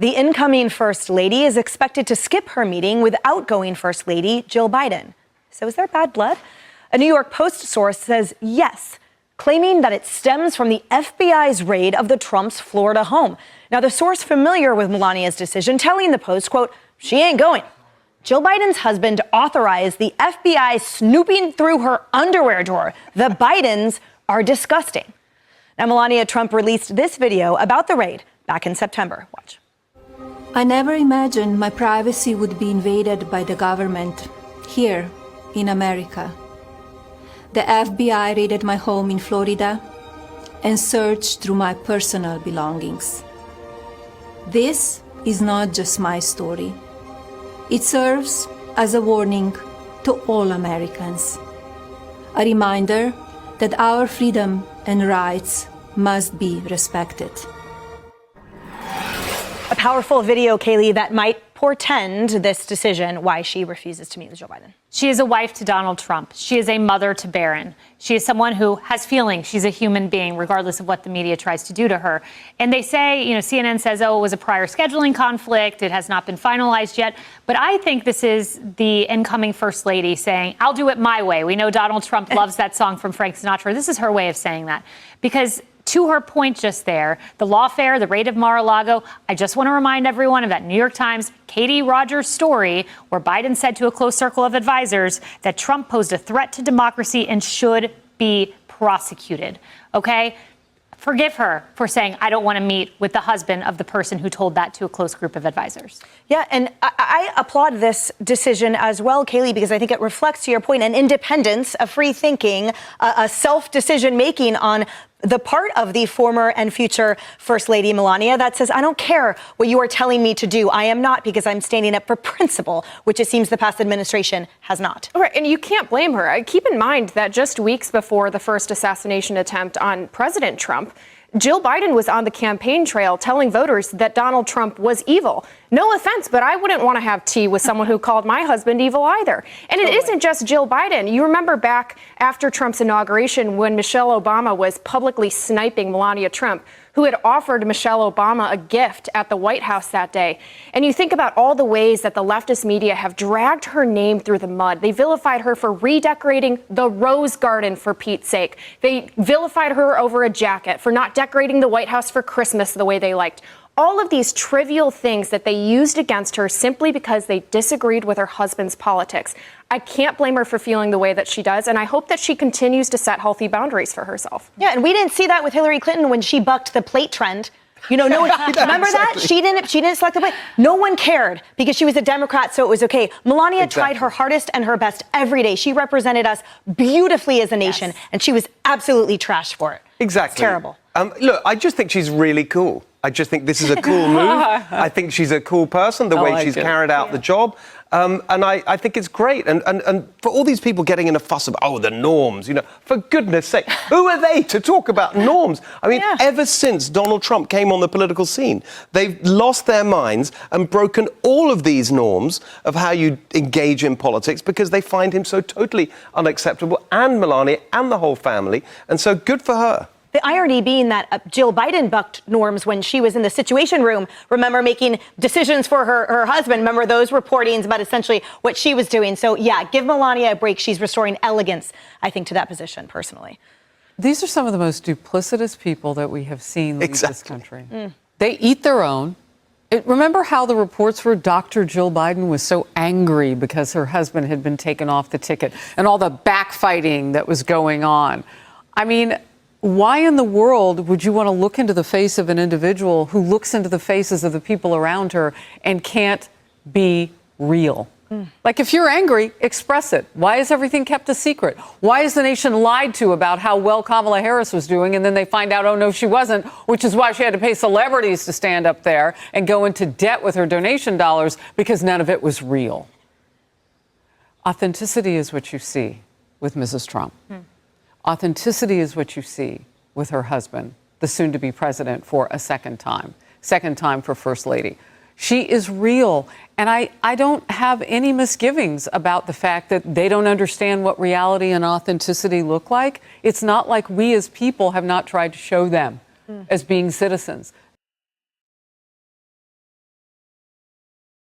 The incoming First Lady is expected to skip her meeting with outgoing First Lady Jill Biden. So is there bad blood? A New York Post source says yes, claiming that it stems from the FBI's raid of the Trump's Florida home. Now, the source familiar with Melania's decision telling the Post, quote, she ain't going. Jill Biden's husband authorized the FBI snooping through her underwear drawer. The Bidens are disgusting. Now, Melania Trump released this video about the raid back in September. Watch. I never imagined my privacy would be invaded by the government here in America. The FBI raided my home in Florida and searched through my personal belongings. This is not just my story. It serves as a warning to all Americans, a reminder that our freedom and rights must be respected. A powerful video, Kaylee, that might portend this decision why she refuses to meet with Joe Biden. She is a wife to Donald Trump. She is a mother to Barron. She is someone who has feelings. She's a human being, regardless of what the media tries to do to her. And they say, CNN says, oh, it was a prior scheduling conflict. It has not been finalized yet. But I think this is the incoming First Lady saying, I'll do it my way. We know Donald Trump loves that song from Frank Sinatra. This is her way of saying that. Because to her point just there, the lawfare, the raid of Mar-a-Lago, I just want to remind everyone of that New York Times Katie Rogers story where Biden said to a close circle of advisors that Trump posed a threat to democracy and should be prosecuted. OK? Forgive her for saying, I don't want to meet with the husband of the person who told that to a close group of advisors. Yeah, and I applaud this decision as well, Kaylee, because I think it reflects, to your point, an independence, a free thinking, a self-decision making on the part of the former and future First Lady Melania that says, I don't care what you are telling me to do. I am not, because I'm standing up for principle, which it seems the past administration has not. All right, and you can't blame her. Keep in mind that just weeks before the first assassination attempt on President Trump, Jill Biden was on the campaign trail telling voters that Donald Trump was evil. No offense, but I wouldn't want to have tea with someone who called my husband evil either. And it isn't just Jill Biden. You remember back after Trump's inauguration when Michelle Obama was publicly sniping Melania Trump, who had offered Michelle Obama a gift at the White House that day. And you think about all the ways that the leftist media have dragged her name through the mud. They vilified her for redecorating the Rose Garden, for Pete's sake. They vilified her over a jacket, for not decorating the White House for Christmas the way they liked. All of these trivial things that they used against her simply because they disagreed with her husband's politics. I can't blame her for feeling the way that she does, and I hope that she continues to set healthy boundaries for herself. Yeah, and we didn't see that with Hillary Clinton when she bucked the plate trend. No one, remember that? She didn't select the plate. No one cared because she was a Democrat, so it was okay. Melania tried her hardest and her best every day. She represented us beautifully as a nation, and she was absolutely trashed for it. Exactly. It's terrible. Look, I just think she's really cool. I just think this is a cool move. I think she's a cool person, the way she's carried out the job. And I think it's great. And for all these people getting in a fuss about, the norms, for goodness sake, who are they to talk about norms? I mean, ever since Donald Trump came on the political scene, they've lost their minds and broken all of these norms of how you engage in politics because they find him so totally unacceptable, and Melania and the whole family. And so good for her. The irony being that Jill Biden bucked norms when she was in the Situation Room, remember, making decisions for her husband. Remember those reportings about essentially what she was doing. So, yeah, give Melania a break. She's restoring elegance, I think, to that position, personally. These are some of the most duplicitous people that we have seen lead this country. They eat their own. Remember how the reports were Dr. Jill Biden was so angry because her husband had been taken off the ticket and all the backfighting that was going on. I mean, why in the world would you want to look into the face of an individual who looks into the faces of the people around her and can't be real? Like, if you're angry, express it. Why is everything kept a secret? Why is the nation lied to about how well Kamala Harris was doing, and then they find out, oh, no, she wasn't, which is why she had to pay celebrities to stand up there and go into debt with her donation dollars because none of it was real? Authenticity is what you see with Mrs. Trump. Authenticity is what you see with her husband, the soon-to-be president for a second time for First Lady. She is real, and I don't have any misgivings about the fact that they don't understand what reality and authenticity look like. It's not like we as people have not tried to show them as being citizens.